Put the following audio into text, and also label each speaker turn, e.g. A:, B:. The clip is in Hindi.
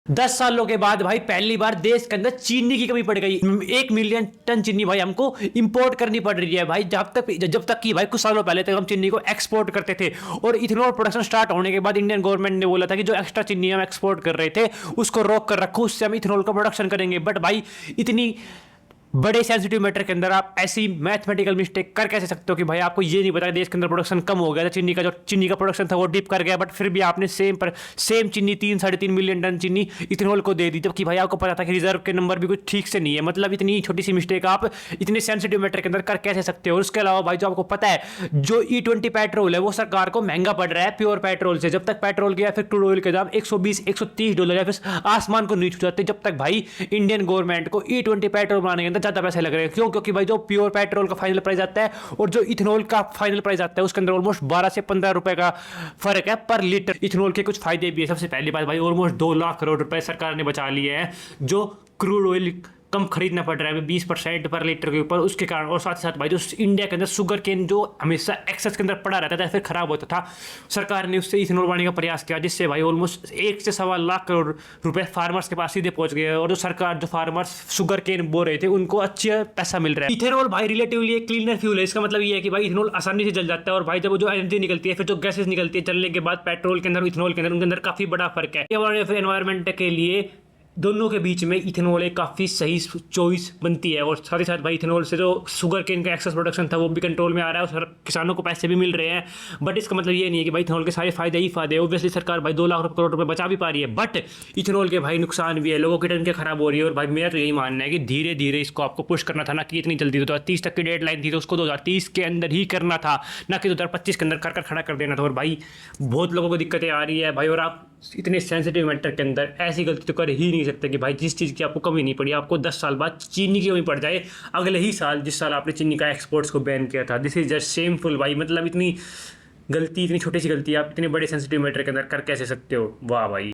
A: 10 सालों के बाद भाई पहली बार देश के अंदर चीनी की कमी पड़ गई। 1 मिलियन टन चीनी भाई हमको इंपोर्ट करनी पड़ रही है भाई। जब तक कि भाई कुछ सालों पहले तक हम चीनी को एक्सपोर्ट करते थे, और इथेनॉल प्रोडक्शन स्टार्ट होने के बाद इंडियन गवर्नमेंट ने बोला था कि जो एक्स्ट्रा चीनी हम एक्सपोर्ट कर रहे थे उसको रोक कर रखो, उससे हम इथेनॉल का प्रोडक्शन करेंगे। बट भाई इतनी बड़े सेंसिटिव मैटर के अंदर आप ऐसी मैथमेटिकल मिस्टेक कर कैसे सकते हो कि भाई आपको ये नहीं पता देश के अंदर प्रोडक्शन कम हो गया था, चीनी का प्रोडक्शन था वो डिप कर गया, बट फिर भी आपने सेम चीनी 3-3.5 मिलियन टन चीनी इथेनॉल को दे दी, जबकि भाई आपको पता था कि रिजर्व के नंबर भी कुछ ठीक से नहीं है। मतलब इतनी छोटी सी मिस्टेक आप इतने सेंसिटिव मैटर के अंदर कर कैसे सकते हो। और उसके अलावा भाई जो आपको पता है जो E20 पेट्रोल है वो सरकार को महंगा पड़ रहा है प्योर पेट्रोल से। जब तक पेट्रोल या फिर क्रूड ऑयल के दाम $120-130 या फिर आसमान को नहीं छू जाते, जब तक भाई इंडियन गवर्नमेंट को E20 पेट्रोल बनाने के अंदर ज्यादा पैसे लग रहे हैं। क्योंकि भाई जो प्योर पेट्रोल का फाइनल प्राइस आता है और जो इथेनॉल का फाइनल प्राइस आता है उसके अंदर ऑलमोस्ट 12 से 15 रुपए का फर्क है पर लीटर। इथेनॉल के कुछ फायदे भी है। सबसे पहली बात भाई ऑलमोस्ट 2 लाख करोड़ रुपए सरकार ने बचा लिए हैं जो क्रूड ऑयल कम खरीदना पड़ रहा है 20% पर लीटर के ऊपर, उसके कारण। और साथ ही साथ भाई जो इंडिया के अंदर शुगर केन जो हमेशा एक्सेस के अंदर पड़ा रहता था फिर खराब होता था, सरकार ने उससे इथेनॉल बनाने का प्रयास किया, जिससे भाई ऑलमोस्ट 1 से 1.25 लाख करोड़ रुपए फार्मर्स के पास सीधे पहुंच गए। और जो सरकार जो फार्मर्स शुगर केन बो रहे थे उनको अच्छा पैसा मिल रहा है। इथेनॉल भाई रिलेटिवली एक क्लीनर फ्यूल है। इसका मतलब ये है कि भाई इथेनॉल आसानी से जल जाता है, और भाई जब जो एनर्जी निकलती है फिर जो गैसेज निकलती है जलने के बाद पेट्रोल के अंदर इथेनॉल के अंदर उनके अंदर काफी बड़ा फर्क है। एनवायरमेंट के लिए दोनों के बीच में इथेनॉल एक काफ़ी सही चॉइस बनती है। और साथ ही साथ भाई इथेनॉल से जो शुगर केन का एक्सेस प्रोडक्शन था वो भी कंट्रोल में आ रहा है और किसानों को पैसे भी मिल रहे हैं। बट इसका मतलब ये नहीं है कि भाई इथेनॉल के सारे फायदे ही फायदे। ऑब्वियसली सरकार भाई 2 लाख करोड़ रुपए बचा भी पा रही है, बट इथेनॉल के भाई नुकसान भी है, लोगों की टंकियां खराब हो रही है। और भाई मेरा तो यही मानना है कि धीरे धीरे इसको आपको पुश करना था, ना कि इतनी जल्दी। 2030 तक की डेडलाइन थी तो उसको 2030 के अंदर ही करना था, ना कि 2025 के अंदर कर खड़ा कर देना था। और भाई बहुत लोगों को दिक्कतें आ रही है भाई, और आप इतने सेंसिटिव मैटर के अंदर ऐसी गलती तो कर ही नहीं सकते कि भाई जिस चीज़ की आपको कमी नहीं पड़ी आपको 10 साल बाद चीनी की कमी पड़ जाए अगले ही साल जिस साल आपने चीनी का एक्सपोर्ट्स को बैन किया था। दिस इज जस्ट शेमफुल भाई। मतलब इतनी गलती, इतनी छोटी सी गलती आप इतने बड़े सेंसिटिव मैटर के अंदर कर कैसे सकते हो। वाह भाई।